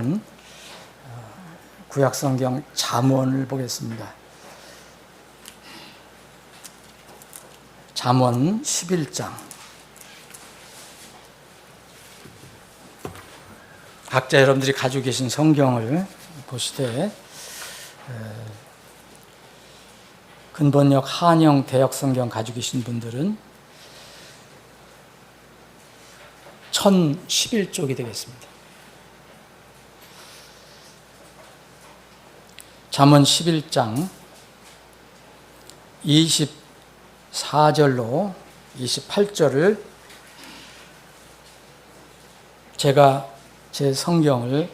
우리는 구약성경 잠언을 보겠습니다. 잠언 11장. 각자 여러분들이 가지고 계신 성경을 보시되 근본역 한영 대역 성경 가지고 계신 분들은 1011쪽이 되겠습니다. 잠언 11장 24절로 28절을 제가 제 성경을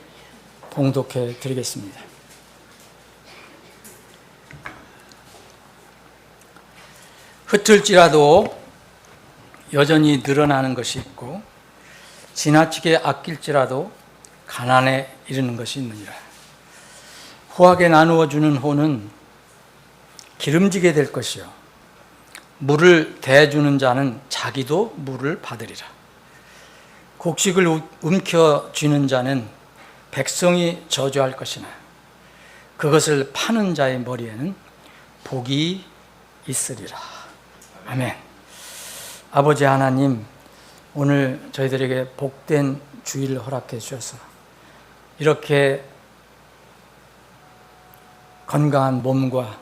봉독해 드리겠습니다. 흩을지라도 여전히 늘어나는 것이 있고 지나치게 아낄지라도 가난에 이르는 것이 있느니라. 후하게 나누어 주는 호는 기름지게 될 것이요 물을 대주는 자는 자기도 물을 받으리라. 곡식을 움켜쥐는 자는 백성이 저주할 것이나 그것을 파는 자의 머리에는 복이 있으리라. 아멘. 아버지 하나님, 오늘 저희들에게 복된 주일을 허락해 주셔서 이렇게 건강한 몸과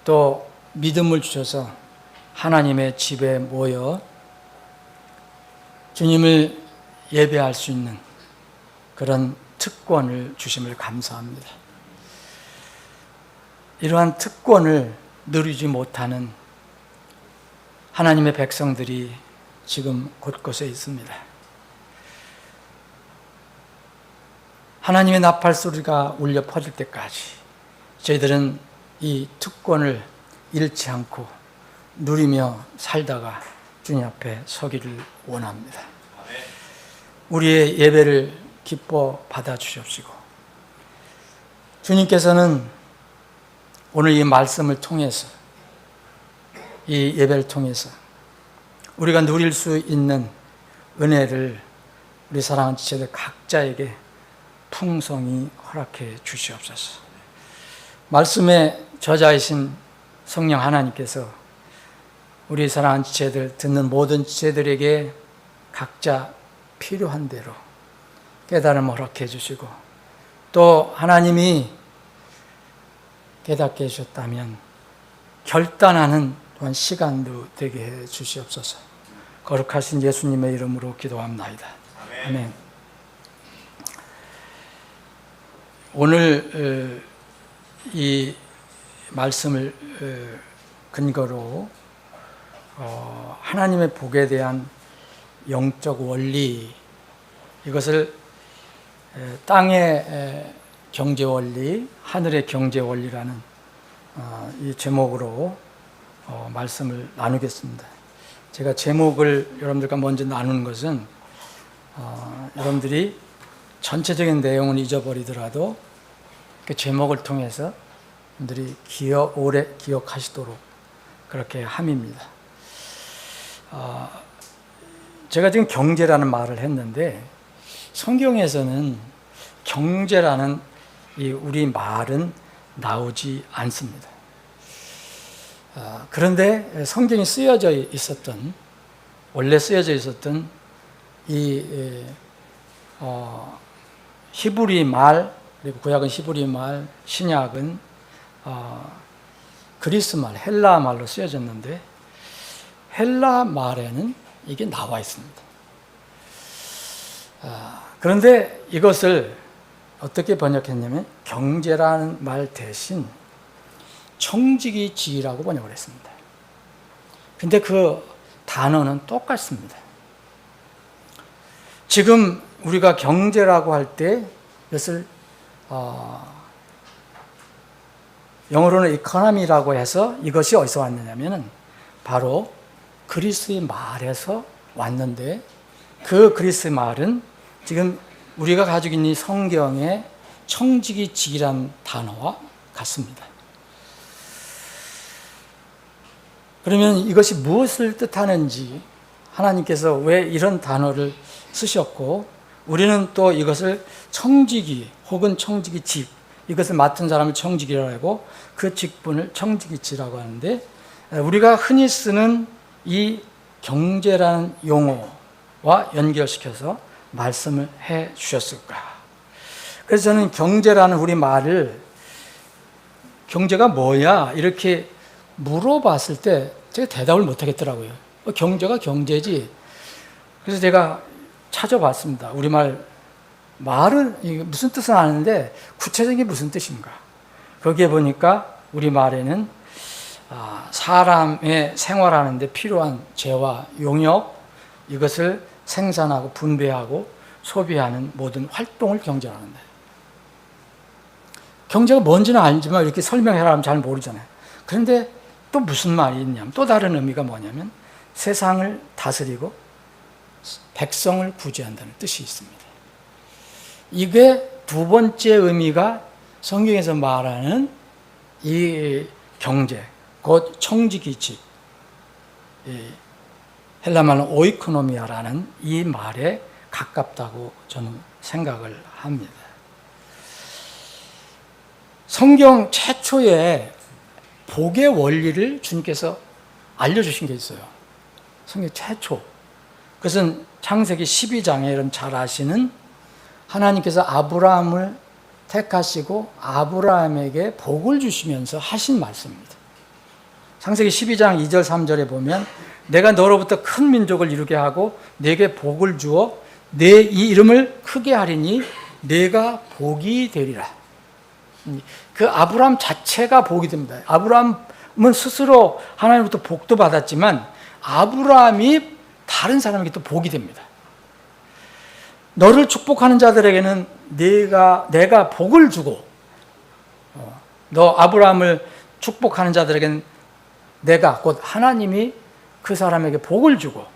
또 믿음을 주셔서 하나님의 집에 모여 주님을 예배할 수 있는 그런 특권을 주심을 감사합니다. 이러한 특권을 누리지 못하는 하나님의 백성들이 지금 곳곳에 있습니다. 하나님의 나팔 소리가 울려 퍼질 때까지 저희들은 이 특권을 잃지 않고 누리며 살다가 주님 앞에 서기를 원합니다. 우리의 예배를 기뻐 받아주시옵시고 주님께서는 오늘 이 말씀을 통해서 이 예배를 통해서 우리가 누릴 수 있는 은혜를 우리 사랑하는 지체들 각자에게 풍성히 허락해 주시옵소서. 말씀의 저자이신 성령 하나님께서 우리 사랑하는 지체들, 듣는 모든 지체들에게 각자 필요한 대로 깨달음을 허락해 주시고 또 하나님이 깨닫게 해주셨다면 결단하는 또한 시간도 되게 해 주시옵소서. 거룩하신 예수님의 이름으로 기도합나이다. 아멘. 오늘 이 말씀을 근거로 하나님의 복에 대한 영적 원리, 이것을 땅의 경제 원리, 하늘의 경제 원리라는 이 제목으로 말씀을 나누겠습니다. 제가 제목을 여러분들과 먼저 나누는 것은 여러분들이 전체적인 내용은 잊어버리더라도 그 제목을 통해서 여러분들이 오래 기억하시도록 그렇게 함입니다. 제가 지금 경제라는 말을 했는데 성경에서는 경제라는 이 우리 말은 나오지 않습니다. 그런데 성경이 쓰여져 있었던, 원래 쓰여져 있었던 이 히브리 말, 그리고 구약은 히브리 말, 신약은 그리스 말, 헬라 말로 쓰여졌는데 헬라 말에는 이게 나와 있습니다. 그런데 이것을 어떻게 번역했냐면 경제라는 말 대신 청지기 지라고 번역을 했습니다. 근데 그 단어는 똑같습니다. 지금 우리가 경제라고 할 때 이것을 영어로는 economy라고 해서 이것이 어디서 왔느냐면은 바로 그리스의 말에서 왔는데 그 그리스 말은 지금 우리가 가지고 있는 성경의 청지기직이란 단어와 같습니다. 그러면 이것이 무엇을 뜻하는지, 하나님께서 왜 이런 단어를 쓰셨고 우리는 또 이것을 청지기 혹은 청지기직, 이것을 맡은 사람을 청지기라고 하고 그 직분을 청지기지라고 하는데, 우리가 흔히 쓰는 이 경제라는 용어와 연결시켜서 말씀을 해 주셨을까. 그래서 저는 경제라는 우리 말을, 경제가 뭐야? 이렇게 물어봤을 때 제가 대답을 못 하겠더라고요. 경제가 경제지. 그래서 제가 찾아봤습니다. 우리말 말은 무슨 뜻은 아는데 구체적인 게 무슨 뜻인가. 거기에 보니까 우리말에는 사람의 생활하는 데 필요한 재화, 용역, 이것을 생산하고 분배하고 소비하는 모든 활동을 경제라고 한다. 경제가 뭔지는 알지만 이렇게 설명해라 하면 잘 모르잖아요. 그런데 또 무슨 말이 있냐면, 또 다른 의미가 뭐냐면 세상을 다스리고 백성을 구제한다는 뜻이 있습니다. 이게 두 번째 의미가 성경에서 말하는 이 경제, 곧 청지기직, 헬라말로 오이코노미아라는 이 말에 가깝다고 저는 생각을 합니다. 성경 최초의 복의 원리를 주님께서 알려주신 게 있어요. 성경 최초. 그것은 창세기 12장에 여러분 잘 아시는, 하나님께서 아브라함을 택하시고 아브라함에게 복을 주시면서 하신 말씀입니다. 창세기 12장 2절 3절에 보면 내가 너로부터 큰 민족을 이루게 하고 네게 복을 주어 내 이 이름을 크게 하리니 네가 복이 되리라. 그 아브라함 자체가 복이 됩니다. 아브라함은 스스로 하나님부터 복도 받았지만 아브라함이 다른 사람에게 또 복이 됩니다. 너를 축복하는 자들에게는 내가 복을 주고, 너 아브라함을 축복하는 자들에게는 내가, 곧 하나님이 그 사람에게 복을 주고,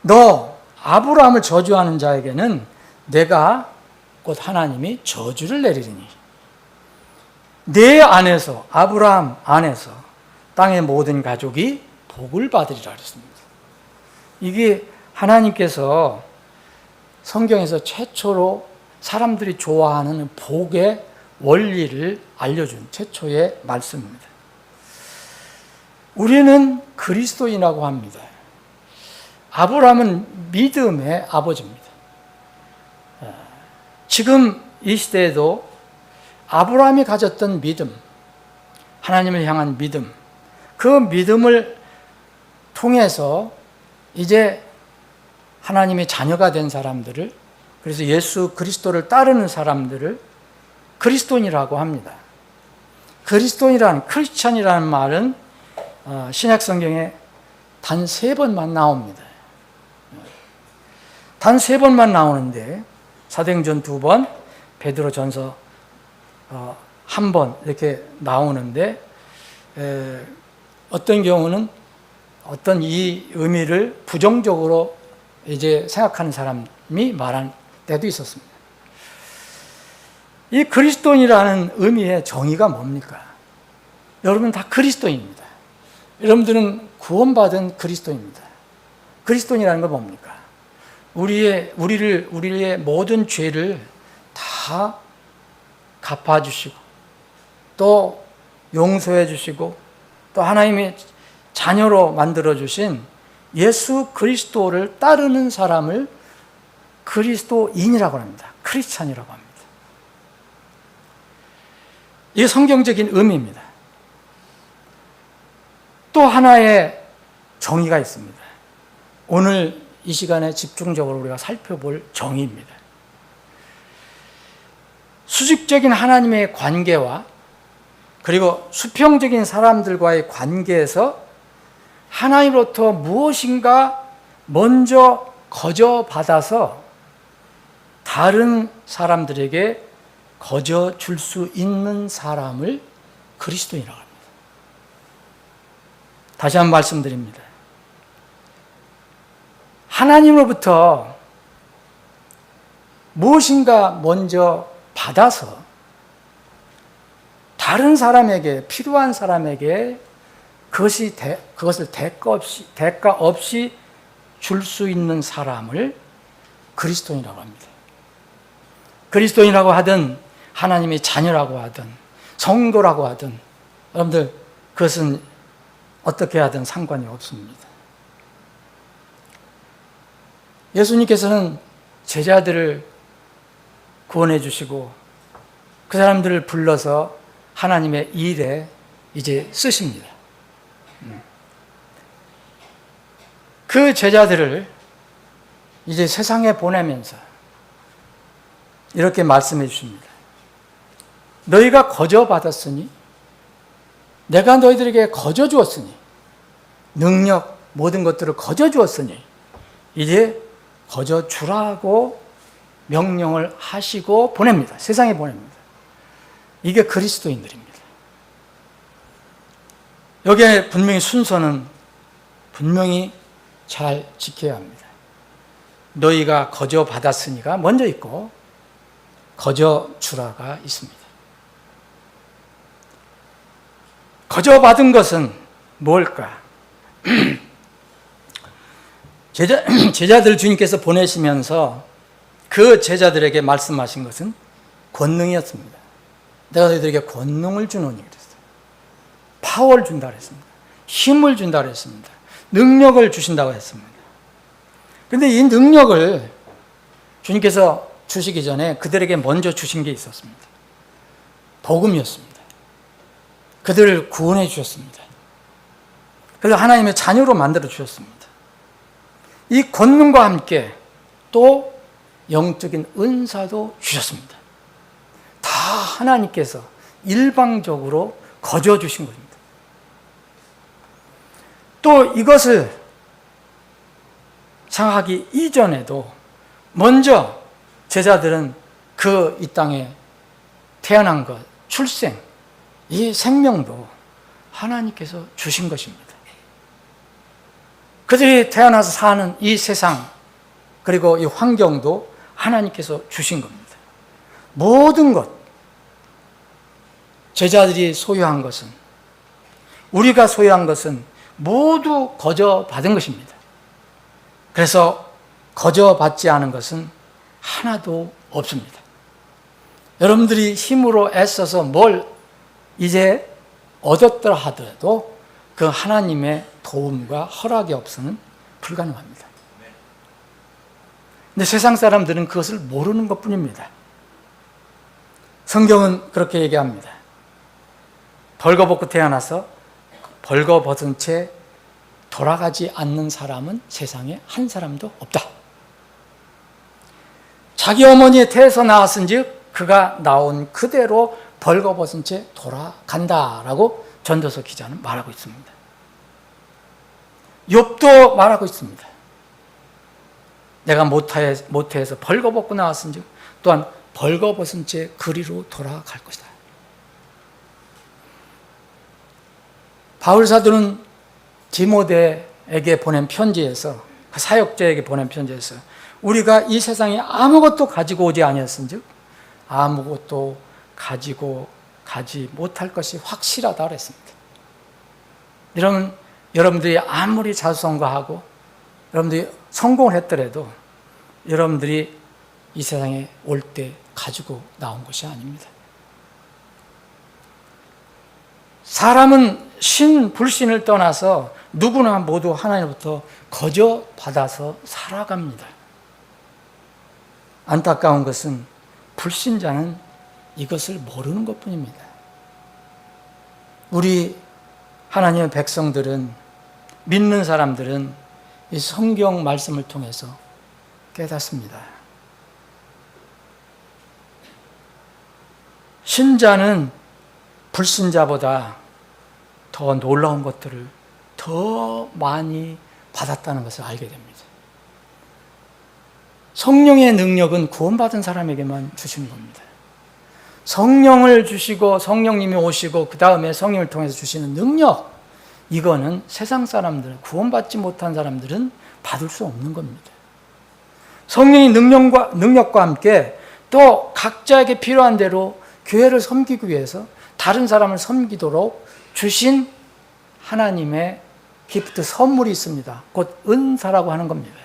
너 아브라함을 저주하는 자에게는 내가, 곧 하나님이 저주를 내리리니 내 안에서, 아브라함 안에서 땅의 모든 가족이 복을 받으리라 그랬습니다. 이게 하나님께서 성경에서 최초로 사람들이 좋아하는 복의 원리를 알려준 최초의 말씀입니다. 우리는 그리스도인이라고 합니다. 아브라함은 믿음의 아버지입니다. 지금 이 시대에도 아브라함이 가졌던 믿음, 하나님을 향한 믿음, 그 믿음을 통해서 이제 하나님의 자녀가 된 사람들을, 그래서 예수 그리스도를 따르는 사람들을 그리스도인이라고 합니다. 그리스도인이라는, 크리스찬이라는 말은 신약 성경에 단 3번만 나옵니다. 단 3번만 나오는데 사도행전 2번, 베드로전서 1번 이렇게 나오는데, 어떤 경우는 어떤 이 의미를 부정적으로 이제 생각하는 사람이 말한 때도 있었습니다. 이 그리스도인이라는 의미의 정의가 뭡니까? 여러분 다 그리스도인입니다. 여러분들은 구원받은 그리스도인입니다. 그리스도인이라는 건 뭡니까? 우리의 모든 죄를 다 갚아주시고, 또 용서해 주시고, 또 하나님의 자녀로 만들어주신 예수 그리스도를 따르는 사람을 그리스도인이라고 합니다. 크리스찬이라고 합니다. 이게 성경적인 의미입니다. 또 하나의 정의가 있습니다. 오늘 이 시간에 집중적으로 우리가 살펴볼 정의입니다. 수직적인 하나님의 관계와 그리고 수평적인 사람들과의 관계에서 하나님으로부터 무엇인가 먼저 거저받아서 다른 사람들에게 거저 줄 수 있는 사람을 그리스도인이라고 합니다. 다시 한번 말씀드립니다. 하나님으로부터 무엇인가 먼저 받아서 다른 사람에게, 필요한 사람에게 그것을 대가 없이 줄 수 있는 사람을 그리스도인이라고 합니다. 그리스도인이라고 하든 하나님의 자녀라고 하든 성도라고 하든 여러분들 그것은 어떻게 하든 상관이 없습니다. 예수님께서는 제자들을 구원해 주시고 그 사람들을 불러서 하나님의 일에 이제 쓰십니다. 그 제자들을 이제 세상에 보내면서 이렇게 말씀해 주십니다. 너희가 거저 받았으니 내가 너희들에게 거저 주었으니 능력 모든 것들을 거저 주었으니 이제 거저 주라고 명령을 하시고 보냅니다. 세상에 보냅니다. 이게 그리스도인들입니다. 여기에 분명히 순서는 분명히 잘 지켜야 합니다. 너희가 거저 받았으니가 먼저 있고 거저 주라가 있습니다. 거저 받은 것은 뭘까? 제자들 주님께서 보내시면서 그 제자들에게 말씀하신 것은 권능이었습니다. 내가 너희들에게 권능을 주노니 그랬어요. 파워를 준다 그랬습니다. 힘을 준다 그랬습니다. 능력을 주신다고 했습니다. 그런데 이 능력을 주님께서 주시기 전에 그들에게 먼저 주신 게 있었습니다. 복음이었습니다. 그들을 구원해 주셨습니다. 그래서 하나님의 자녀로 만들어 주셨습니다. 이 권능과 함께 또 영적인 은사도 주셨습니다. 다 하나님께서 일방적으로 거저 주신 겁니다. 또 이것을 생각하기 이전에도 먼저 제자들은 그 이 땅에 태어난 것, 출생, 이 생명도 하나님께서 주신 것입니다. 그들이 태어나서 사는 이 세상 그리고 이 환경도 하나님께서 주신 겁니다. 모든 것, 제자들이 소유한 것은, 우리가 소유한 것은 모두 거저 받은 것입니다. 그래서 거저 받지 않은 것은 하나도 없습니다. 여러분들이 힘으로 애써서 뭘 이제 얻었더라 하더라도 그 하나님의 도움과 허락이 없으면 불가능합니다. 근데 세상 사람들은 그것을 모르는 것뿐입니다. 성경은 그렇게 얘기합니다. 벌거벗고 태어나서 벌거벗은 채 돌아가지 않는 사람은 세상에 한 사람도 없다. 자기 어머니의 태에서 나왔은즉 그가 나온 그대로 벌거벗은 채 돌아간다라고 전도서 기자는 말하고 있습니다. 욥도 말하고 있습니다. 내가 모태에서 벌거벗고 나왔은즉 또한 벌거벗은 채 그리로 돌아갈 것이다. 바울 사도는 디모데에게 보낸 편지에서, 그 사역자에게 보낸 편지에서 우리가 이 세상에 아무것도 가지고 오지 아니었은즉 아무것도 가지고 가지 못할 것이 확실하다 그랬습니다. 여러분들이 아무리 자수성가하고 여러분들이 성공을 했더라도 여러분들이 이 세상에 올 때 가지고 나온 것이 아닙니다. 사람은 신, 불신을 떠나서 누구나 모두 하나님부터 거저 받아서 살아갑니다. 안타까운 것은 불신자는 이것을 모르는 것뿐입니다. 우리 하나님의 백성들은, 믿는 사람들은 이 성경 말씀을 통해서 깨닫습니다. 신자는 불신자보다 더 놀라운 것들을 더 많이 받았다는 것을 알게 됩니다. 성령의 능력은 구원받은 사람에게만 주시는 겁니다. 성령을 주시고 성령님이 오시고 그 다음에 성령을 통해서 주시는 능력, 이거는 세상 사람들, 구원받지 못한 사람들은 받을 수 없는 겁니다. 성령의 능력과 함께 또 각자에게 필요한 대로 교회를 섬기기 위해서 다른 사람을 섬기도록 주신 하나님의 기프트, 선물이 있습니다. 곧 은사라고 하는 겁니다.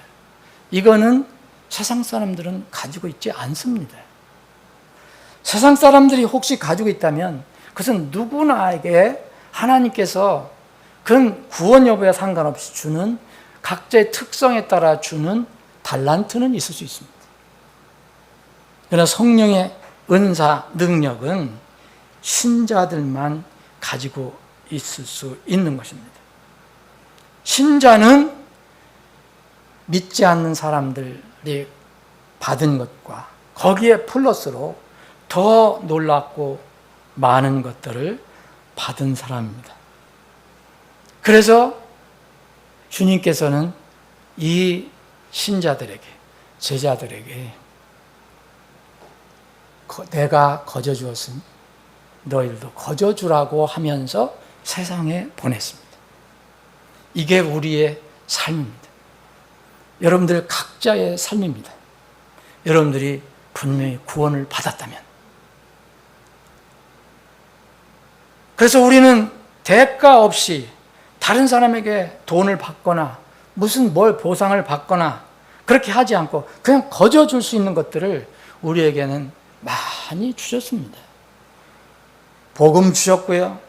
이거는 세상 사람들은 가지고 있지 않습니다. 세상 사람들이 혹시 가지고 있다면 그것은 누구나에게 하나님께서 그건 구원 여부에 상관없이 주는 각자의 특성에 따라 주는 달란트는 있을 수 있습니다. 그러나 성령의 은사, 능력은 신자들만 가지고 있을 수 있는 것입니다. 신자는 믿지 않는 사람들이 받은 것과 거기에 플러스로 더 놀랍고 많은 것들을 받은 사람입니다. 그래서 주님께서는 이 신자들에게, 제자들에게 내가 거저 주었으니 너희들도 거저 주라고 하면서 세상에 보냈습니다. 이게 우리의 삶입니다. 여러분들 각자의 삶입니다. 여러분들이 분명히 구원을 받았다면. 그래서 우리는 대가 없이 다른 사람에게 돈을 받거나 무슨 뭘 보상을 받거나 그렇게 하지 않고 그냥 거저 줄 수 있는 것들을 우리에게는 많이 주셨습니다. 복음 주셨고요.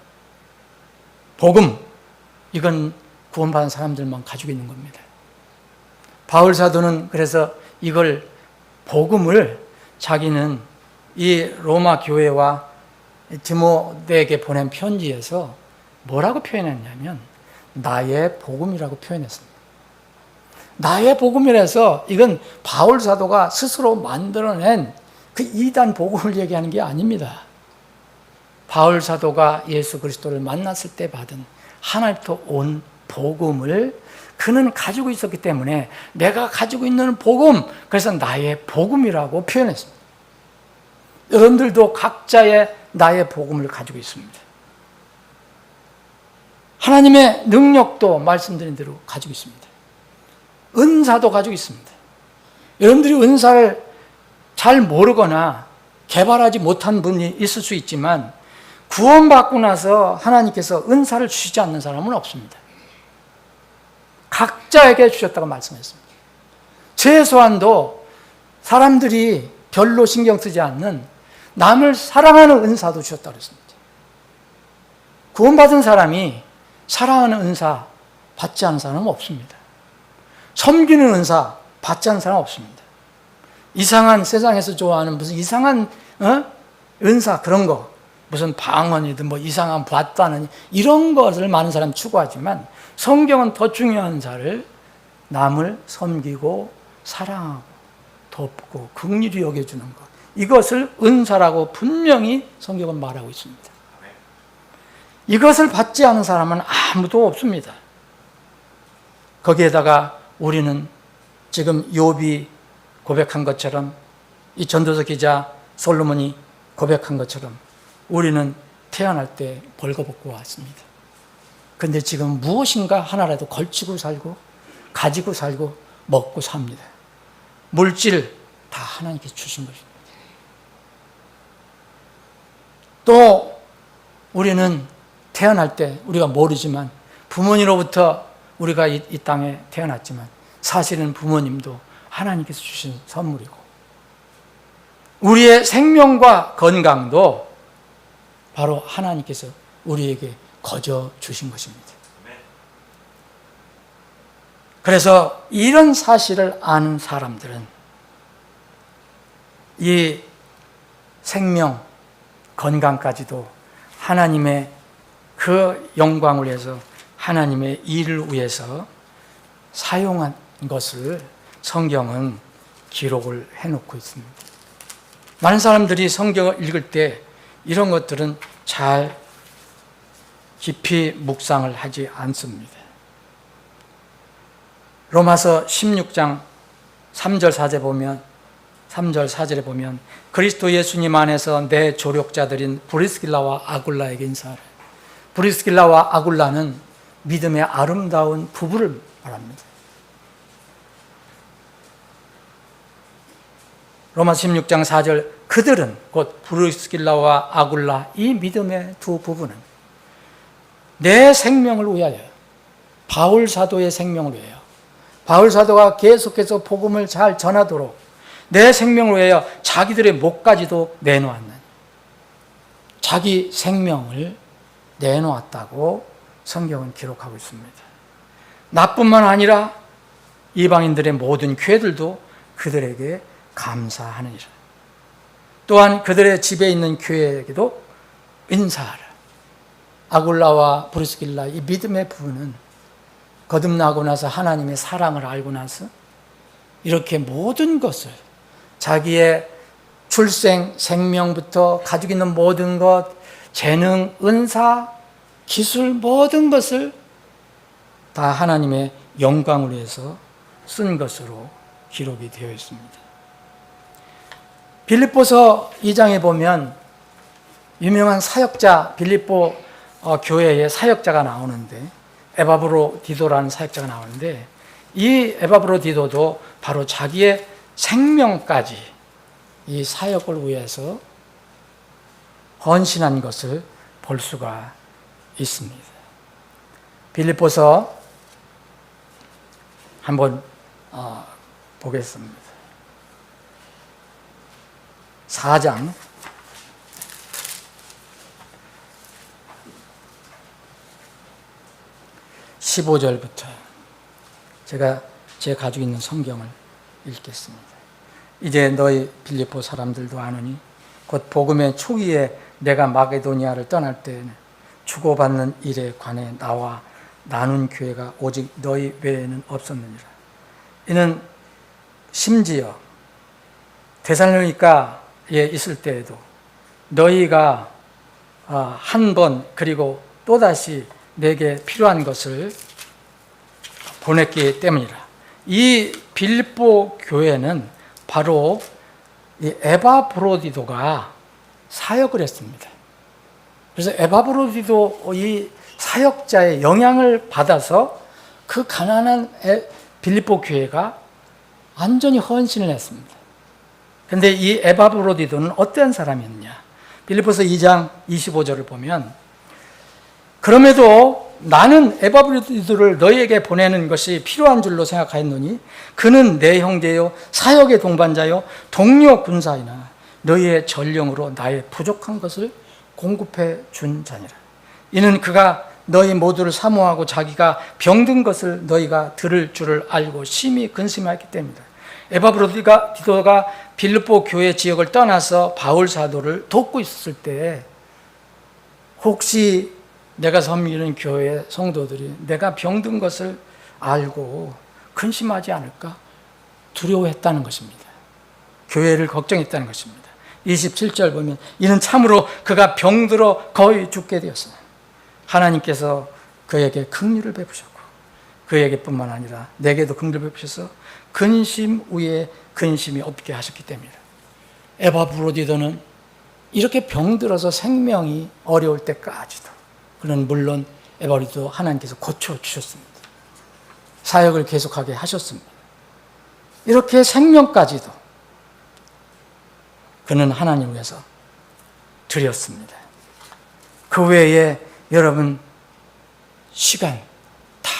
복음, 이건 구원받은 사람들만 가지고 있는 겁니다. 바울 사도는 그래서 이걸 복음을 자기는 이 로마 교회와 디모데에게 보낸 편지에서 뭐라고 표현했냐면 나의 복음이라고 표현했습니다. 나의 복음이라서 이건 바울 사도가 스스로 만들어낸 그 이단 복음을 얘기하는 게 아닙니다. 바울 사도가 예수 그리스도를 만났을 때 받은 하나님부터 온 복음을 그는 가지고 있었기 때문에 내가 가지고 있는 복음, 그래서 나의 복음이라고 표현했습니다. 여러분들도 각자의 나의 복음을 가지고 있습니다. 하나님의 능력도 말씀드린 대로 가지고 있습니다. 은사도 가지고 있습니다. 여러분들이 은사를 잘 모르거나 개발하지 못한 분이 있을 수 있지만 구원받고 나서 하나님께서 은사를 주시지 않는 사람은 없습니다. 각자에게 주셨다고 말씀했습니다. 최소한도 사람들이 별로 신경 쓰지 않는 남을 사랑하는 은사도 주셨다고 했습니다. 구원받은 사람이 사랑하는 은사 받지 않은 사람은 없습니다. 섬기는 은사 받지 않은 사람은 없습니다. 이상한 세상에서 좋아하는 무슨 이상한 은사 그런 거 무슨 방언이든 뭐 이상한 봤다는 이런 것을 많은 사람이 추구하지만 성경은 더 중요한 자를 남을 섬기고 사랑하고 돕고 긍휼히 여겨주는 것 이것을 은사라고 분명히 성경은 말하고 있습니다. 이것을 받지 않은 사람은 아무도 없습니다. 거기에다가 우리는 지금 욥이 고백한 것처럼 이 전도서 기자 솔로몬이 고백한 것처럼 우리는 태어날 때 벌거벗고 왔습니다. 그런데 지금 무엇인가 하나라도 걸치고 살고 가지고 살고 먹고 삽니다. 물질 다 하나님께서 주신 것입니다. 또 우리는 태어날 때 우리가 모르지만 부모님으로부터 우리가 이 땅에 태어났지만 사실은 부모님도 하나님께서 주신 선물이고 우리의 생명과 건강도 바로 하나님께서 우리에게 거저 주신 것입니다. 그래서 이런 사실을 아는 사람들은 이 생명, 건강까지도 하나님의 그 영광을 위해서 하나님의 일을 위해서 사용한 것을 성경은 기록을 해놓고 있습니다. 많은 사람들이 성경을 읽을 때 이런 것들은 잘 깊이 묵상을 하지 않습니다. 로마서 16장 3절 4절에 보면 그리스도 예수님 안에서 내 조력자들인 브리스길라와 아굴라에게 인사하라. 브리스길라와 아굴라는 믿음의 아름다운 부부를 말합니다. 로마 16장 4절 그들은 곧 브리스길라와 아굴라 이 믿음의 두 부부는 내 생명을 위하여 바울 사도의 생명을 위하여 바울 사도가 계속해서 복음을 잘 전하도록 내 생명을 위하여 자기들의 목까지도 내놓았는, 자기 생명을 내놓았다고 성경은 기록하고 있습니다. 나뿐만 아니라 이방인들의 모든 교회들도 그들에게 감사하느니라. 또한 그들의 집에 있는 교회에게도 인사하라. 아굴라와 브리스길라, 이 믿음의 부부는 거듭나고 나서 하나님의 사랑을 알고 나서 이렇게 모든 것을, 자기의 출생, 생명부터 가지고 있는 모든 것, 재능, 은사, 기술, 모든 것을 다 하나님의 영광을 위해서 쓴 것으로 기록이 되어 있습니다. 빌립보서 2장에 보면 유명한 사역자, 빌립보 교회의 사역자가 나오는데, 에바브로디도라는 사역자가 나오는데, 이 에바브로디도도 바로 자기의 생명까지 이 사역을 위해서 헌신한 것을 볼 수가 있습니다. 빌립보서 한번 보겠습니다. 4장 15절부터 제가 가지고 있는 성경을 읽겠습니다. 이제 너희 빌립보 사람들도 아노니 곧 복음의 초기에 내가 마게도니아를 떠날 때에는 주고받는 일에 관해 나와 나눈 교회가 오직 너희 외에는 없었느니라. 이는 심지어 데살로니가에 있을 때에도 너희가 한 번 그리고 또다시 내게 필요한 것을 보냈기 때문이라. 이 빌립보 교회는 바로 이 에바브로디도가 사역을 했습니다. 그래서 에바브로디도 이 사역자의 영향을 받아서 그 가난한 빌립보 교회가 완전히 헌신을 했습니다. 그런데 이 에바브로디도는 어떤 사람이었냐? 빌립보서 2장 25절을 보면, 그럼에도 나는 에바브로디도를 너희에게 보내는 것이 필요한 줄로 생각하였노니 그는 내 형제요 사역의 동반자요 동료 군사이나 너희의 전령으로 나의 부족한 것을 공급해 준 자니라. 이는 그가 너희 모두를 사모하고 자기가 병든 것을 너희가 들을 줄을 알고 심히 근심하였기 때문이다. 에바브로디도가 빌립보 교회 지역을 떠나서 바울 사도를 돕고 있었을 때 혹시 내가 섬기는 교회 성도들이 내가 병든 것을 알고 근심하지 않을까 두려워했다는 것입니다. 교회를 걱정했다는 것입니다. 27절 보면 이는 참으로 그가 병들어 거의 죽게 되었으나 하나님께서 그에게 긍휼을 베푸셨고 그에게뿐만 아니라 내게도 긍휼을 베푸셔서 근심 위에 근심이 없게 하셨기 때문이다. 에바브로디도는 이렇게 병들어서 생명이 어려울 때까지도, 그는 물론 에바브로디도 하나님께서 고쳐주셨습니다. 사역을 계속하게 하셨습니다. 이렇게 생명까지도 그는 하나님을 위해서 드렸습니다. 그 외에 여러분 시간 다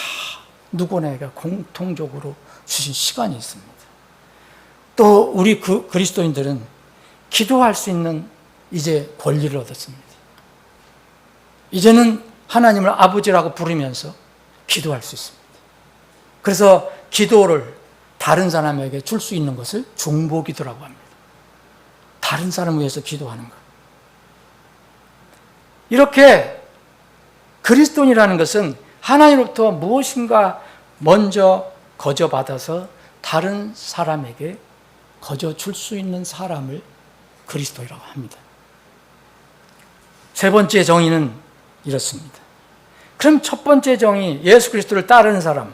누구나가 공통적으로 주신 시간이 있습니다. 또 우리 그리스도인들은 기도할 수 있는 이제 권리를 얻었습니다. 이제는 하나님을 아버지라고 부르면서 기도할 수 있습니다. 그래서 기도를 다른 사람에게 줄 수 있는 것을 중보기도라고 합니다. 다른 사람을 위해서 기도하는 것. 이렇게 그리스도인이라는 것은 하나님으로부터 무엇인가 먼저 거저받아서 다른 사람에게 거저 줄 수 있는 사람을 그리스도이라고 합니다. 세 번째 정의는 이렇습니다. 그럼 첫 번째 정의, 예수 그리스도를 따르는 사람,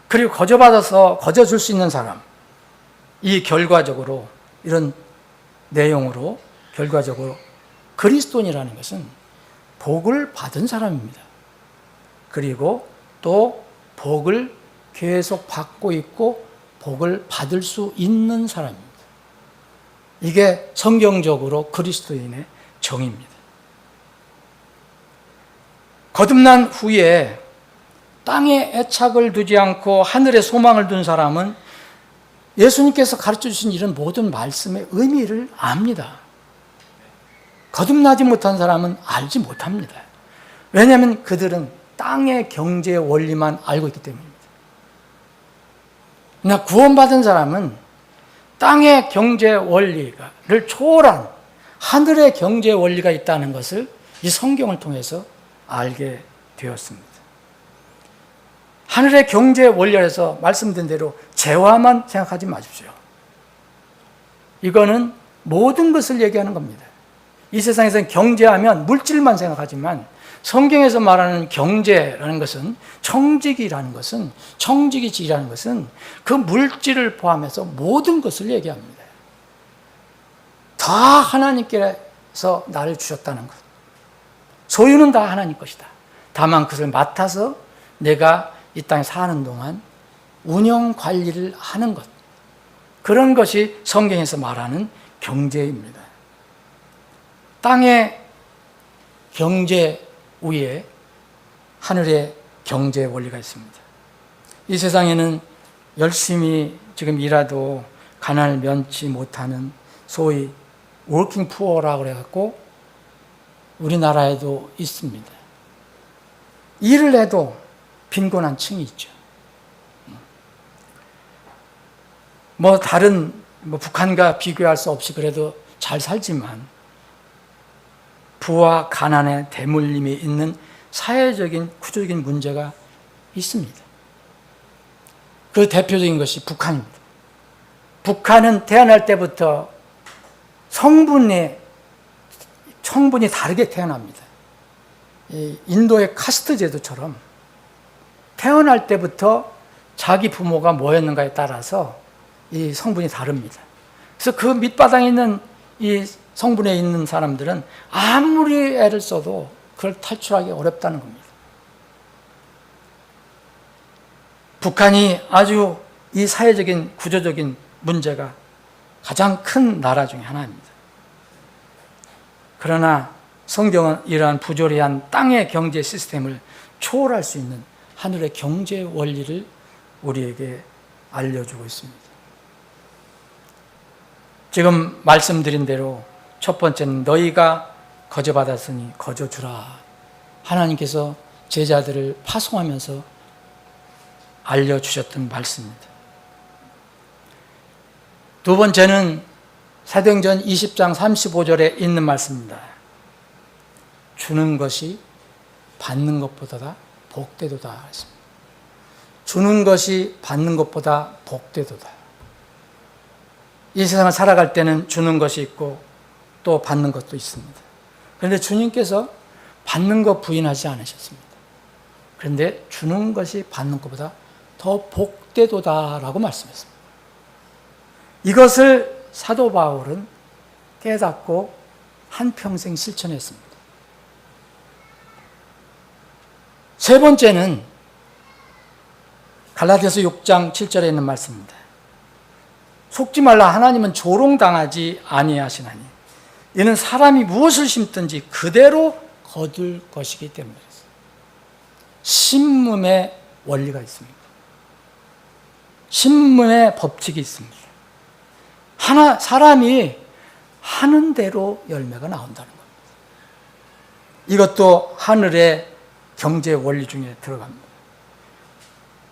그리고 거저받아서 거저 줄 수 있는 사람, 이 결과적으로 이런 내용으로 결과적으로 그리스도인이라는 것은 복을 받은 사람입니다. 그리고 또 복을 계속 받고 있고 복을 받을 수 있는 사람입니다. 이게 성경적으로 그리스도인의 정의입니다. 거듭난 후에 땅에 애착을 두지 않고 하늘에 소망을 둔 사람은 예수님께서 가르쳐 주신 이런 모든 말씀의 의미를 압니다. 거듭나지 못한 사람은 알지 못합니다. 왜냐하면 그들은 땅의 경제 원리만 알고 있기 때문입니다. 그러나 구원받은 사람은 땅의 경제 원리를 초월한 하늘의 경제 원리가 있다는 것을 이 성경을 통해서 알게 되었습니다. 하늘의 경제 원리에서 말씀드린 대로 재화만 생각하지 마십시오. 이거는 모든 것을 얘기하는 겁니다. 이 세상에서는 경제하면 물질만 생각하지만 성경에서 말하는 경제라는 것은 청지기라는 것은 청지기질이라는 것은 그 물질을 포함해서 모든 것을 얘기합니다. 다 하나님께서 나를 주셨다는 것. 소유는 다 하나님 것이다. 다만 그것을 맡아서 내가 이 땅에 사는 동안 운영 관리를 하는 것. 그런 것이 성경에서 말하는 경제입니다. 땅의 경제 위에 하늘의 경제 원리가 있습니다. 이 세상에는 열심히 지금 일하도 가난을 면치 못하는 소위 워킹 푸어라고 그래갖고 우리나라에도 있습니다. 일을 해도 빈곤한 층이 있죠. 다른 북한과 비교할 수 없이 그래도 잘 살지만 부와 가난의 대물림이 있는 사회적인 구조적인 문제가 있습니다. 그 대표적인 것이 북한입니다. 북한은 태어날 때부터 성분이 다르게 태어납니다. 인도의 카스트 제도처럼 태어날 때부터 자기 부모가 뭐였는가에 따라서 이 성분이 다릅니다. 그래서 그 밑바닥에 있는 이 성분에 있는 사람들은 아무리 애를 써도 그걸 탈출하기 어렵다는 겁니다. 북한이 아주 이 사회적인 구조적인 문제가 가장 큰 나라 중에 하나입니다. 그러나 성경은 이러한 부조리한 땅의 경제 시스템을 초월할 수 있는 하늘의 경제 원리를 우리에게 알려주고 있습니다. 지금 말씀드린 대로 첫 번째는 너희가 거저받았으니 거저주라. 하나님께서 제자들을 파송하면서 알려주셨던 말씀입니다. 두 번째는 사도행전 20장 35절에 있는 말씀입니다. 주는 것이 받는 것보다 복되도다. 주는 것이 받는 것보다 복되도다. 이 세상을 살아갈 때는 주는 것이 있고 또 받는 것도 있습니다. 그런데 주님께서 받는 것 부인하지 않으셨습니다. 그런데 주는 것이 받는 것보다 더 복되도다라고 말씀했습니다. 이것을 사도 바울은 깨닫고 한평생 실천했습니다. 세 번째는 갈라디아서 6장 7절에 있는 말씀입니다. 속지 말라. 하나님은 조롱당하지 아니하시나니 이는 사람이 무엇을 심든지 그대로 거둘 것이기 때문에 심문의 원리가 있습니다. 심문의 법칙이 있습니다. 사람이 하는 대로 열매가 나온다는 겁니다. 이것도 하늘의 경제 원리 중에 들어갑니다.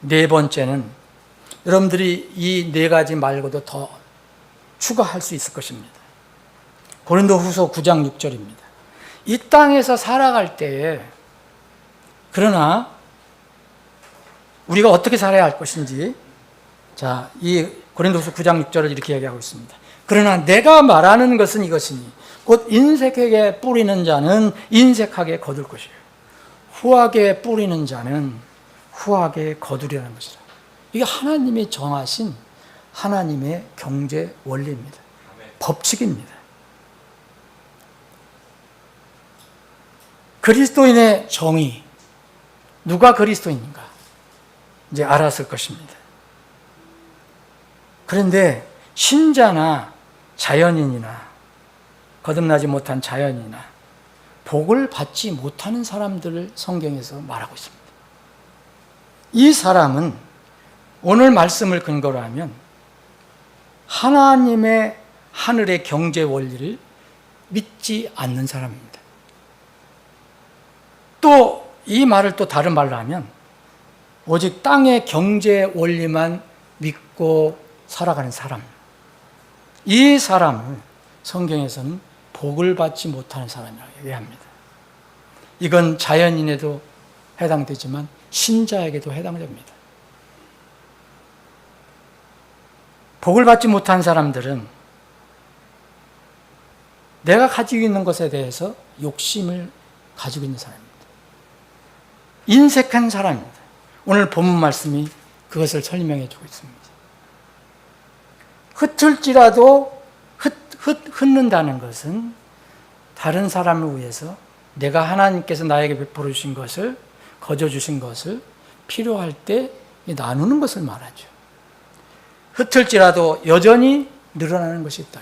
네 번째는 여러분들이 이 네 가지 말고도 더 추가할 수 있을 것입니다. 고린도후서 9장 6절입니다. 이 땅에서 살아갈 때에 그러나 우리가 어떻게 살아야 할 것인지 이 고린도후서 9장 6절을 이렇게 얘기하고 있습니다. 그러나 내가 말하는 것은 이것이니 곧 인색하게 뿌리는 자는 인색하게 거둘 것이요 후하게 뿌리는 자는 후하게 거두려는 것이라. 이게 하나님이 정하신 하나님의 경제 원리입니다. 법칙입니다. 그리스도인의 정의, 누가 그리스도인인가 이제 알았을 것입니다. 그런데 신자나 자연인이나 거듭나지 못한 자연이나 복을 받지 못하는 사람들을 성경에서 말하고 있습니다. 이 사람은 오늘 말씀을 근거로 하면 하나님의 하늘의 경제 원리를 믿지 않는 사람입니다. 또 이 말을 또 다른 말로 하면 오직 땅의 경제 원리만 믿고 살아가는 사람, 이 사람을 성경에서는 복을 받지 못하는 사람이라고 얘기합니다. 이건 자연인에도 해당되지만 신자에게도 해당됩니다. 복을 받지 못한 사람들은 내가 가지고 있는 것에 대해서 욕심을 가지고 있는 사람입니다. 인색한 사람입니다. 오늘 본문 말씀이 그것을 설명해 주고 있습니다. 흩을지라도 흩는다는 것은 다른 사람을 위해서 내가 하나님께서 나에게 베풀어 주신 것을, 거저 주신 것을 필요할 때 나누는 것을 말하죠. 흩을지라도 여전히 늘어나는 것이 있다.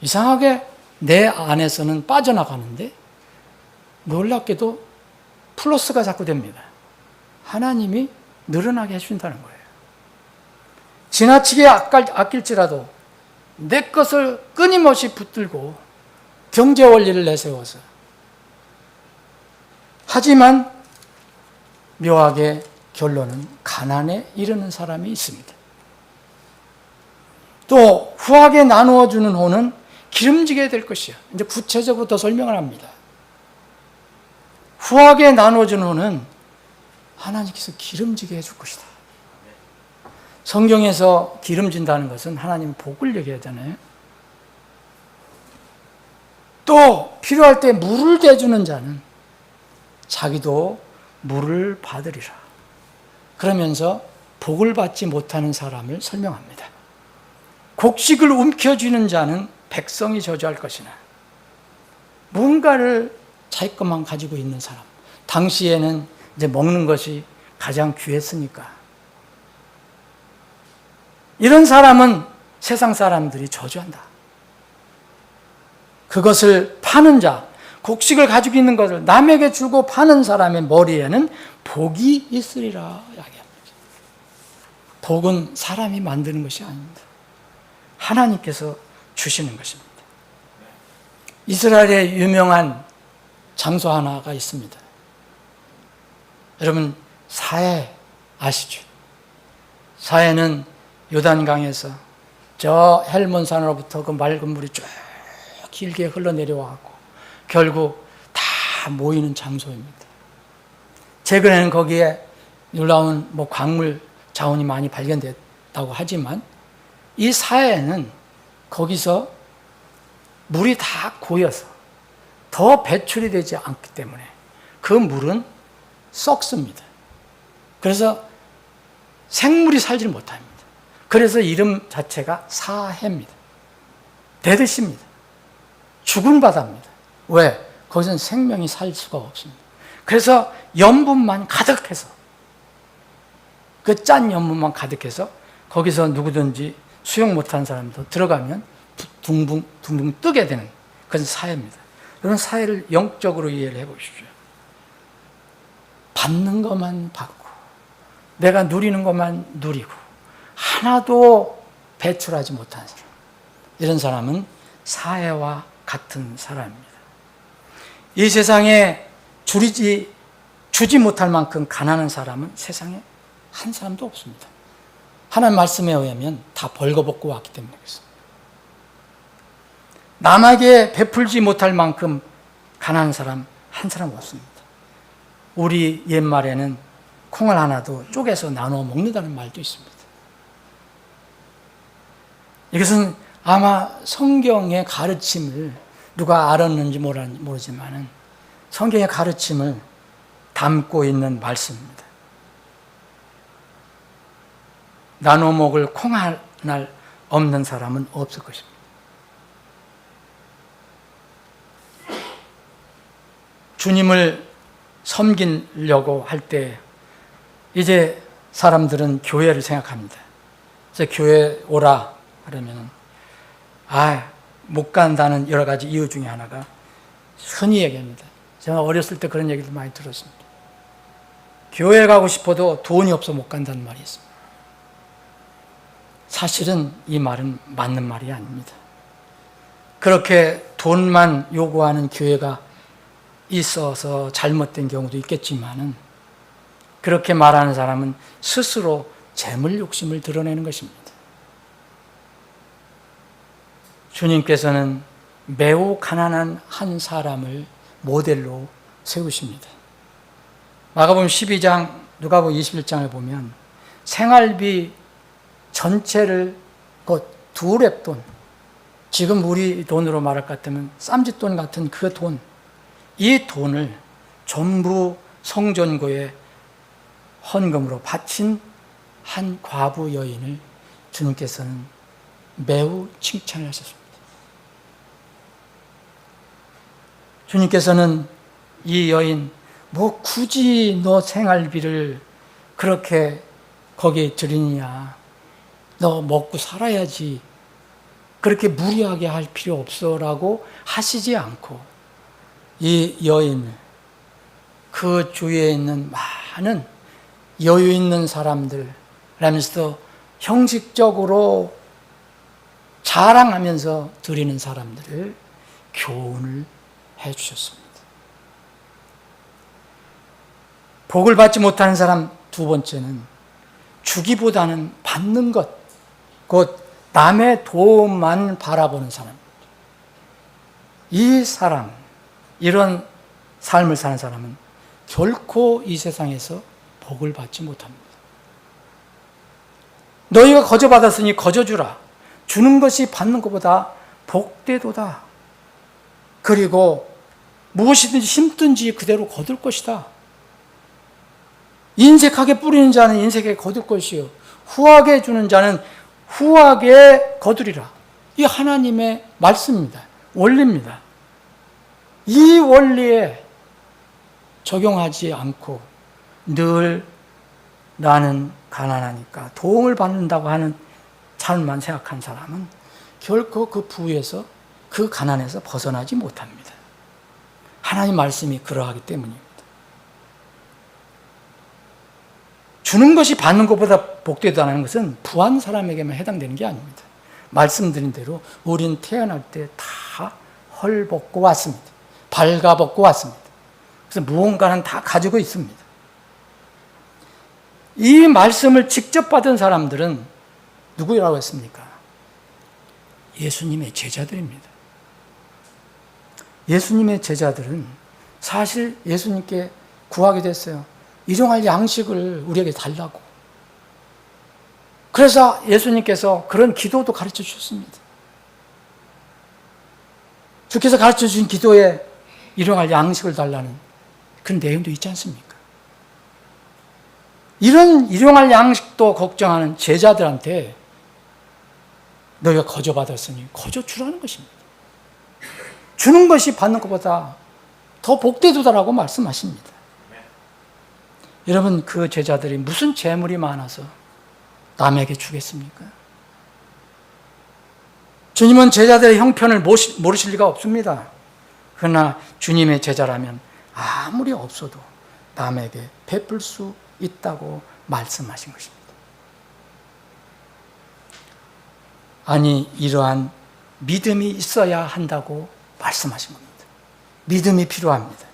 이상하게 내 안에서는 빠져나가는데 놀랍게도 플러스가 자꾸 됩니다. 하나님이 늘어나게 해준다는 거예요. 지나치게 아낄지라도 내 것을 끊임없이 붙들고 경제 원리를 내세워서, 하지만 묘하게 결론은 가난에 이르는 사람이 있습니다. 또 후하게 나누어주는 호는 기름지게 될 것이야. 이제 구체적으로 더 설명을 합니다. 후하게 나누어주는 호는 하나님께서 기름지게 해줄 것이다. 성경에서 기름진다는 것은 하나님 복을 얘기하잖아요. 또 필요할 때 물을 대주는 자는 자기도 물을 받으리라. 그러면서 복을 받지 못하는 사람을 설명합니다. 곡식을 움켜쥐는 자는 백성이 저주할 것이나, 뭔가를 자기 것만 가지고 있는 사람, 당시에는 이제 먹는 것이 가장 귀했으니까 이런 사람은 세상 사람들이 저주한다. 그것을 파는 자, 곡식을 가지고 있는 것을 남에게 주고 파는 사람의 머리에는 복이 있으리라 이야기합니다. 복은 사람이 만드는 것이 아닙니다. 하나님께서 주시는 것입니다. 이스라엘의 유명한 장소 하나가 있습니다. 여러분, 사해 아시죠? 사해는 요단강에서 저 헬몬산으로부터 그 맑은 물이 쭉 길게 흘러내려와서 결국 다 모이는 장소입니다. 최근에는 거기에 놀라운 광물 자원이 많이 발견됐다고 하지만 이 사해는 거기서 물이 다 고여서 더 배출이 되지 않기 때문에 그 물은 썩습니다. 그래서 생물이 살지 못합니다. 그래서 이름 자체가 사해입니다. 대드십니다. 죽은 바다입니다. 왜? 거기서는 생명이 살 수가 없습니다. 그래서 염분만 가득해서, 그 짠 염분만 가득해서 거기서 누구든지 수영 못한 사람도 들어가면 둥둥 뜨게 되는 그것은 사해입니다. 여러분, 사해를 영적으로 이해를 해보십시오. 받는 것만 받고 내가 누리는 것만 누리고 하나도 배출하지 못하는 사람, 이런 사람은 사해와 같은 사람입니다. 이 세상에 주지 못할 만큼 가난한 사람은 세상에 한 사람도 없습니다. 하나님 말씀에 의하면 다 벌거벗고 왔기 때문에 그렇습니다. 남에게 베풀지 못할 만큼 가난한 사람 한 사람 없습니다. 우리 옛말에는 콩을 하나도 쪼개서 나누어 먹는다는 말도 있습니다. 이것은 아마 성경의 가르침을 누가 알았는지 모르지만 성경의 가르침을 담고 있는 말씀입니다. 나눠 먹을 콩 하나 없는 사람은 없을 것입니다. 주님을 섬기려고 할 때 이제 사람들은 교회를 생각합니다. 그래서 교회 오라 그러면 못 간다는 여러 가지 이유 중에 하나가 흔히 얘기합니다. 제가 어렸을 때 그런 얘기를 많이 들었습니다. 교회 가고 싶어도 돈이 없어 못 간다는 말이 있습니다. 사실은 이 말은 맞는 말이 아닙니다. 그렇게 돈만 요구하는 교회가 있어서 잘못된 경우도 있겠지만은, 그렇게 말하는 사람은 스스로 재물 욕심을 드러내는 것입니다. 주님께서는 매우 가난한 한 사람을 모델로 세우십니다. 마가복음 12장, 누가복음 21장을 보면 생활비 전체를 곧 두 렙돈, 지금 우리 돈으로 말할 것 같으면 쌈짓돈 같은 그 돈, 이 돈을 전부 성전고에 헌금으로 바친 한 과부 여인을 주님께서는 매우 칭찬을 하셨습니다. 주님께서는 이 여인, 뭐 굳이 너 생활비를 그렇게 거기에 들이냐, 너 먹고 살아야지, 그렇게 무리하게 할 필요 없어 라고 하시지 않고, 이 여인을 그 주위에 있는 많은 여유 있는 사람들, 라면서도 형식적으로 자랑하면서 드리는 사람들을 교훈을 해 주셨습니다. 복을 받지 못하는 사람 두 번째는 주기보다는 받는 것, 곧 남의 도움만 바라보는 사람입니다. 이 사람, 이런 삶을 사는 사람은 결코 이 세상에서 복을 받지 못합니다. 너희가 거저받았으니 거저주라. 주는 것이 받는 것보다 복되도다. 그리고 무엇이든지 심든지 그대로 거둘 것이다. 인색하게 뿌리는 자는 인색하게 거둘 것이요, 후하게 주는 자는 후하게 거두리라. 이 하나님의 말씀입니다. 원리입니다. 이 원리에 적용하지 않고 늘 나는 가난하니까 도움을 받는다고 하는 삶만 생각한 사람은 결코 그 부에서, 그 가난에서 벗어나지 못합니다. 하나님 말씀이 그러하기 때문입니다. 주는 것이 받는 것보다 복되다는 것은 부한 사람에게만 해당되는 게 아닙니다. 말씀드린 대로 우린 태어날 때 다 헐벗고 왔습니다. 발가벗고 왔습니다. 그래서 무언가는 다 가지고 있습니다. 이 말씀을 직접 받은 사람들은 누구라고 했습니까? 예수님의 제자들입니다. 예수님의 제자들은 사실 예수님께 구하기도 했어요. 일용할 양식을 우리에게 달라고. 그래서 예수님께서 그런 기도도 가르쳐 주셨습니다. 주께서 가르쳐 주신 기도에 일용할 양식을 달라는 그런 내용도 있지 않습니까? 이런 일용할 양식도 걱정하는 제자들한테 너희가 거저받았으니 거저 주라는 것입니다. 주는 것이 받는 것보다 더 복되도다라고 말씀하십니다. 여러분, 그 제자들이 무슨 재물이 많아서 남에게 주겠습니까? 주님은 제자들의 형편을 모르실 리가 없습니다. 그러나 주님의 제자라면 아무리 없어도 남에게 베풀 수 있다고 말씀하신 것입니다. 아니, 이러한 믿음이 있어야 한다고 말씀하신 겁니다. 믿음이 필요합니다.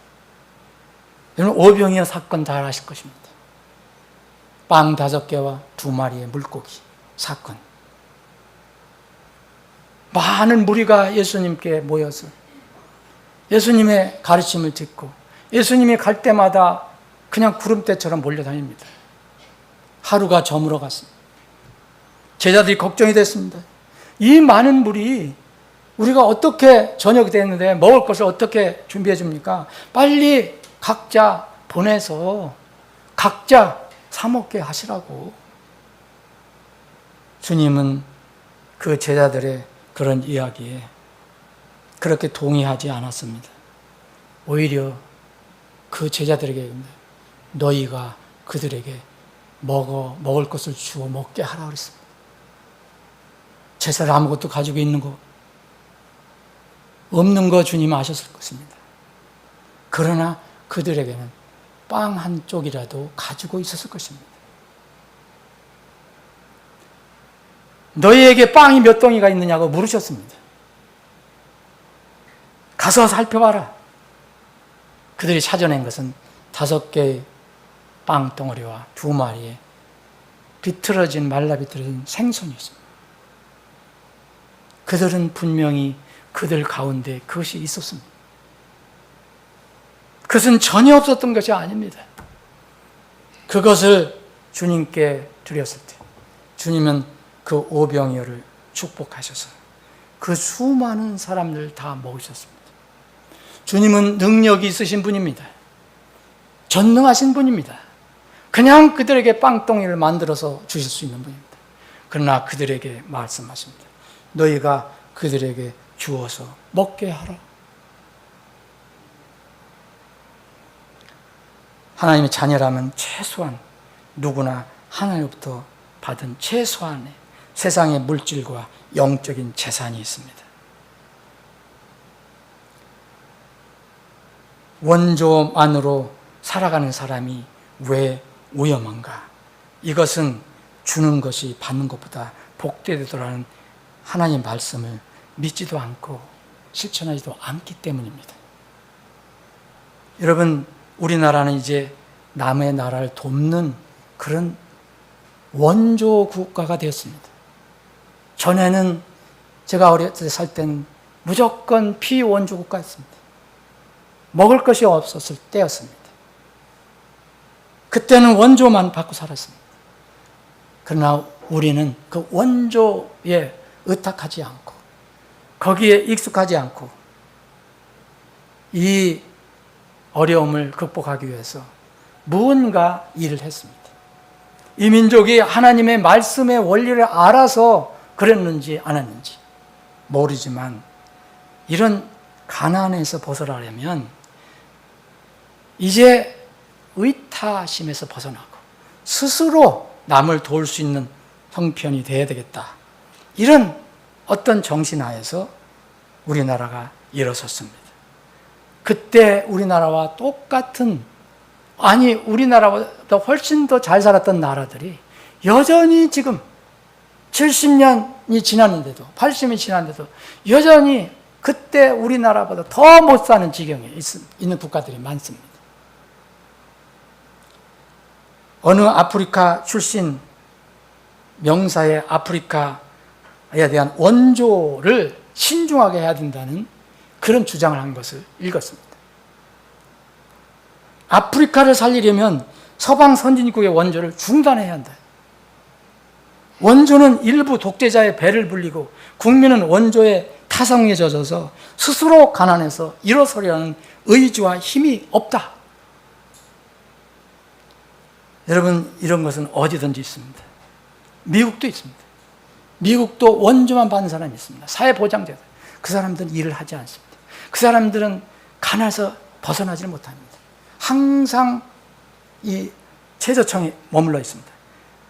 여러분, 오병이어 사건 잘 아실 것입니다. 빵 5개와 2마리의 물고기 사건. 많은 무리가 예수님께 모여서 예수님의 가르침을 듣고 예수님이 갈 때마다 그냥 구름대처럼 몰려다닙니다. 하루가 저물어 갔습니다. 제자들이 걱정이 됐습니다. 이 많은 물이 우리가 어떻게 저녁이 됐는데 먹을 것을 어떻게 준비해 줍니까? 빨리 각자 보내서 각자 사 먹게 하시라고. 주님은 그 제자들의 그런 이야기에 그렇게 동의하지 않았습니다. 오히려 그 제자들에게 너희가 그들에게 먹을 것을 주어 먹게 하라 그랬습니다. 제사를 아무것도 가지고 있는 거 없는 거 주님 아셨을 것입니다. 그러나 그들에게는 빵 한 쪽이라도 가지고 있었을 것입니다. 너희에게 빵이 몇 덩이가 있느냐고 물으셨습니다. 가서 살펴봐라. 그들이 찾아낸 것은 5개의 빵덩어리와 2마리의 비틀어진 말라 비틀어진 생선이었습니다. 그들은 분명히 그들 가운데 그것이 있었습니다. 그것은 전혀 없었던 것이 아닙니다. 그것을 주님께 드렸을 때 주님은 그 오병이어를 축복하셔서 그 수많은 사람들 다 먹으셨습니다. 주님은 능력이 있으신 분입니다. 전능하신 분입니다. 그냥 그들에게 빵덩이를 만들어서 주실 수 있는 분입니다. 그러나 그들에게 말씀하십니다. 너희가 그들에게 주어서 먹게 하라. 하나님의 자녀라면 최소한 누구나 하나님부터 받은 최소한의 세상의 물질과 영적인 재산이 있습니다. 원조만으로 살아가는 사람이 왜 위험한가? 이것은 주는 것이 받는 것보다 복되더라는 하나님의 말씀을 믿지도 않고 실천하지도 않기 때문입니다. 여러분, 우리나라는 이제 남의 나라를 돕는 그런 원조 국가가 되었습니다. 전에는 제가 어렸을 때 살 때는 무조건 피원조 국가였습니다. 먹을 것이 없었을 때였습니다. 그때는 원조만 받고 살았습니다. 그러나 우리는 그 원조에 의탁하지 않고 거기에 익숙하지 않고 이 어려움을 극복하기 위해서 무언가 일을 했습니다. 이 민족이 하나님의 말씀의 원리를 알아서 그랬는지 안 했는지 모르지만 이런 가난에서 벗어나려면 이제 의타심에서 벗어나고 스스로 남을 도울 수 있는 형편이 되어야 되겠다. 이런 어떤 정신하에서 우리나라가 일어섰습니다. 그때 우리나라와 똑같은, 아니 우리나라보다 훨씬 더 잘 살았던 나라들이 여전히 지금 70년이 지났는데도 80년이 지났는데도 여전히 그때 우리나라보다 더 못 사는 지경에 있는 국가들이 많습니다. 어느 아프리카 출신 명사의 아프리카에 대한 원조를 신중하게 해야 된다는 그런 주장을 한 것을 읽었습니다. 아프리카를 살리려면 서방 선진국의 원조를 중단해야 한다. 원조는 일부 독재자의 배를 불리고 국민은 원조의 타성에 젖어서 스스로 가난해서 일어서려는 의지와 힘이 없다. 여러분, 이런 것은 어디든지 있습니다. 미국도 있습니다. 미국도 원조만 받는 사람이 있습니다. 사회보장제도. 그 사람들은 일을 하지 않습니다. 그 사람들은 가난에서 벗어나지 못합니다. 항상 이 최저청에 머물러 있습니다.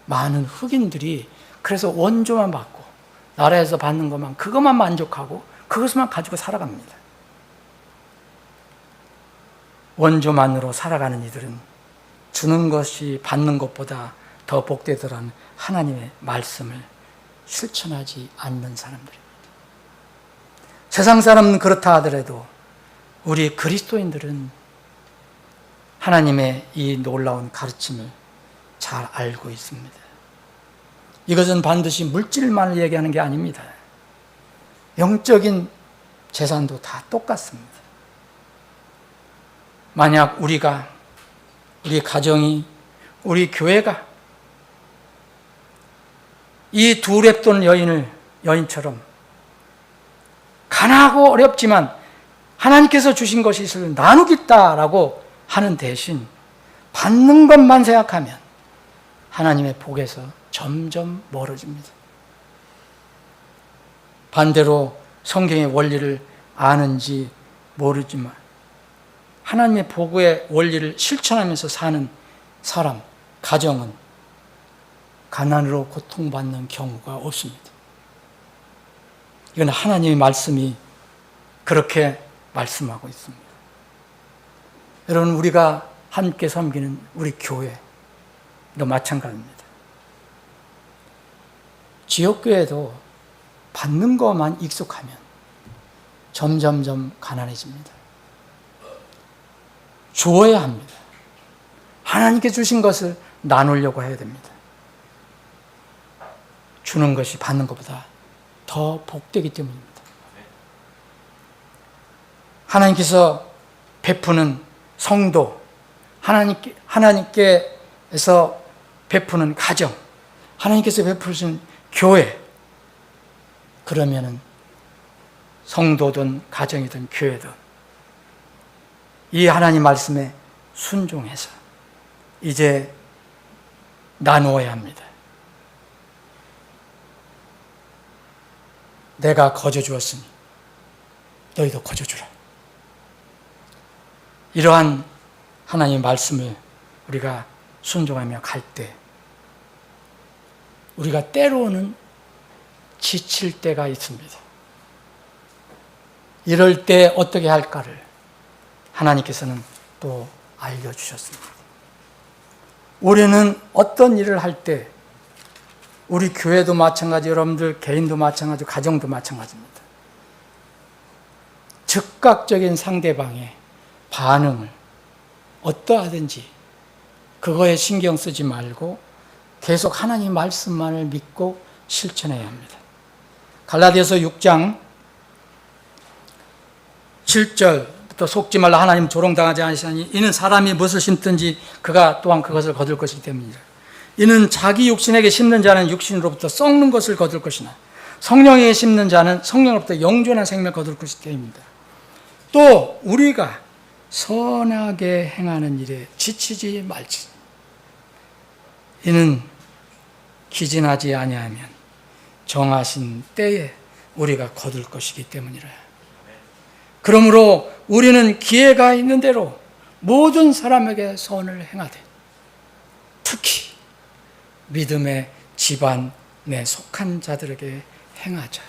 많은 흑인들이 그래서 원조만 받고 나라에서 받는 것만, 그것만 만족하고 그것만 가지고 살아갑니다. 원조만으로 살아가는 이들은 주는 것이 받는 것보다 더 복되더라는 하나님의 말씀을 실천하지 않는 사람들입니다. 세상 사람은 그렇다 하더라도 우리 그리스도인들은 하나님의 이 놀라운 가르침을 잘 알고 있습니다. 이것은 반드시 물질만을 얘기하는 게 아닙니다. 영적인 재산도 다 똑같습니다. 만약 우리가, 우리 가정이, 우리 교회가 이 두 랩돈 여인처럼 가난하고 어렵지만 하나님께서 주신 것이 있을 나누겠다라고 하는 대신 받는 것만 생각하면 하나님의 복에서 점점 멀어집니다. 반대로 성경의 원리를 아는지 모르지만 하나님의 복의 원리를 실천하면서 사는 사람, 가정은 가난으로 고통받는 경우가 없습니다. 이건 하나님의 말씀이 그렇게 말씀하고 있습니다. 여러분, 우리가 함께 섬기는 우리 교회도 마찬가지입니다. 지역교회도 받는 것만 익숙하면 점점점 가난해집니다. 주어야 합니다. 하나님께 주신 것을 나누려고 해야 됩니다. 주는 것이 받는 것보다 더 복되기 때문입니다. 하나님께서 베푸는 성도, 하나님께서 베푸는 가정, 하나님께서 베푸신 교회, 그러면은 성도든 가정이든 교회든 이 하나님 말씀에 순종해서 이제 나누어야 합니다. 내가 거저 주었으니 너희도 거저 주라. 이러한 하나님의 말씀을 우리가 순종하며 갈 때 우리가 때로는 지칠 때가 있습니다. 이럴 때 어떻게 할까를 하나님께서는 또 알려주셨습니다. 우리는 어떤 일을 할 때 우리 교회도 마찬가지, 여러분들 개인도 마찬가지, 가정도 마찬가지입니다. 즉각적인 상대방의 반응을 어떠하든지 그거에 신경 쓰지 말고 계속 하나님 말씀만을 믿고 실천해야 합니다. 갈라디아서 6장 7절부터 속지 말라 하나님 조롱당하지 않으시니 이는 사람이 무엇을 심든지 그가 또한 그것을 거둘 것이기 때문이라. 이는 자기 육신에게 심는 자는 육신으로부터 썩는 것을 거둘 것이나 성령에게 심는 자는 성령으로부터 영존한 생명을 거둘 것이기 때문입니다. 또 우리가 선하게 행하는 일에 지치지 말지. 이는 기진하지 아니하면 정하신 때에 우리가 거둘 것이기 때문이라. 그러므로 우리는 기회가 있는 대로 모든 사람에게 선을 행하되 특히 믿음의 집안에 속한 자들에게 행하자.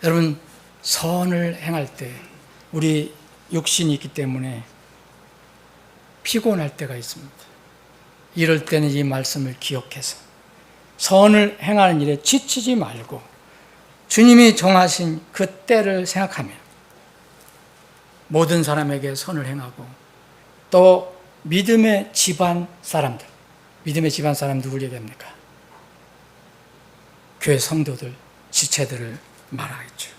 여러분, 선을 행할 때 우리 육신이 있기 때문에 피곤할 때가 있습니다. 이럴 때는 이 말씀을 기억해서 선을 행하는 일에 지치지 말고 주님이 정하신 그 때를 생각하며 모든 사람에게 선을 행하고 또 믿음의 집안 사람들, 믿음의 집안 사람 누굴 얘기합니까? 교회 성도들, 지체들을 말하겠죠.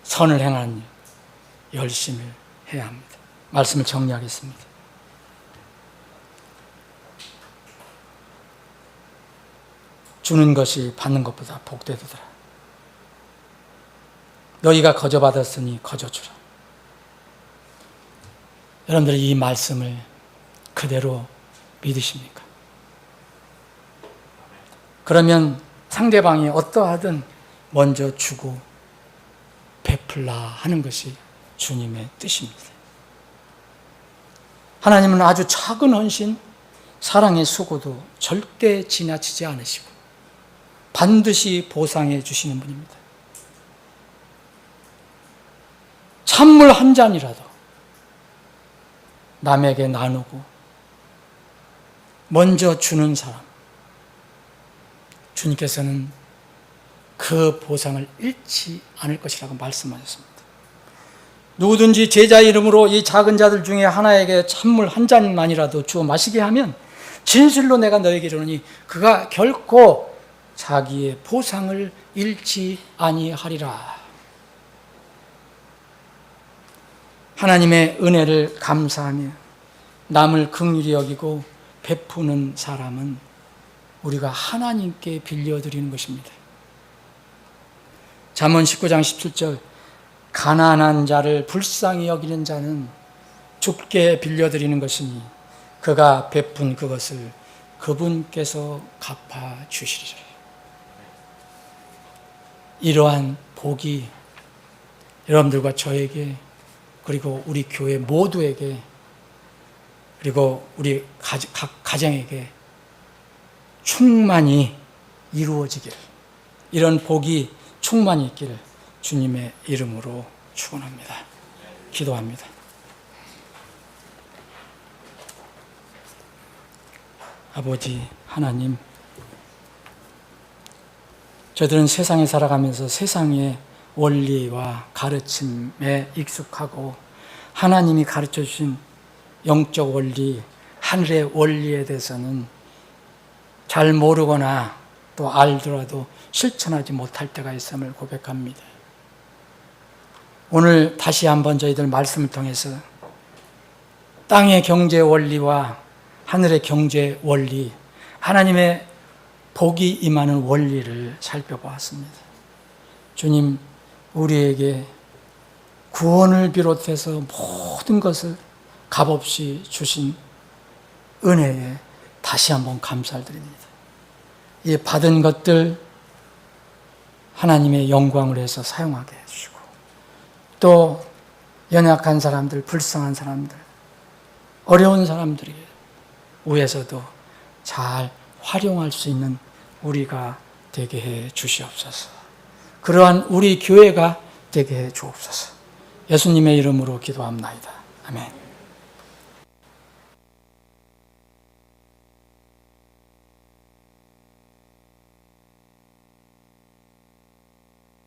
선을 행하는 일, 열심히 해야 합니다. 말씀을 정리하겠습니다. 주는 것이 받는 것보다 복되도다. 너희가 거저 받았으니 거저 주라. 여러분들이 이 말씀을 그대로 믿으십니까? 그러면 상대방이 어떠하든 먼저 주고 베풀라 하는 것이 주님의 뜻입니다. 하나님은 아주 작은 헌신, 사랑의 수고도 절대 지나치지 않으시고 반드시 보상해 주시는 분입니다. 찬물 한 잔이라도 남에게 나누고 먼저 주는 사람, 주님께서는 그 보상을 잃지 않을 것이라고 말씀하셨습니다. 누구든지 제자 이름으로 이 작은 자들 중에 하나에게 찬물 한 잔만이라도 주어 마시게 하면 진실로 내가 너에게 이르노니 그가 결코 자기의 보상을 잃지 아니하리라. 하나님의 은혜를 감사하며 남을 긍휼히 여기고 베푸는 사람은 우리가 하나님께 빌려드리는 것입니다. 잠언 19장 17절 가난한 자를 불쌍히 여기는 자는 주께 빌려드리는 것이니 그가 베푼 그것을 그분께서 갚아주시리라. 이러한 복이 여러분들과 저에게 그리고 우리 교회 모두에게 그리고 우리 각 가정에게 충만히 이루어지기를, 이런 복이 충만히 있기를 주님의 이름으로 축원합니다. 기도합니다. 아버지 하나님, 저들은 세상에 살아가면서 세상의 원리와 가르침에 익숙하고 하나님이 가르쳐 주신 영적 원리, 하늘의 원리에 대해서는 잘 모르거나 또 알더라도 실천하지 못할 때가 있음을 고백합니다. 오늘 다시 한번 저희들 말씀을 통해서 땅의 경제 원리와 하늘의 경제 원리, 하나님의 복이 임하는 원리를 살펴보았습니다. 주님, 우리에게 구원을 비롯해서 모든 것을 값없이 주신 은혜에 다시 한번 감사를 드립니다. 이 받은 것들 하나님의 영광을 해서 사용하게 해주시고, 또 연약한 사람들, 불쌍한 사람들, 어려운 사람들에게 위에서도 잘 활용할 수 있는 우리가 되게 해 주시옵소서. 그러한 우리 교회가 되게 해 주옵소서. 예수님의 이름으로 기도합나이다. 아멘.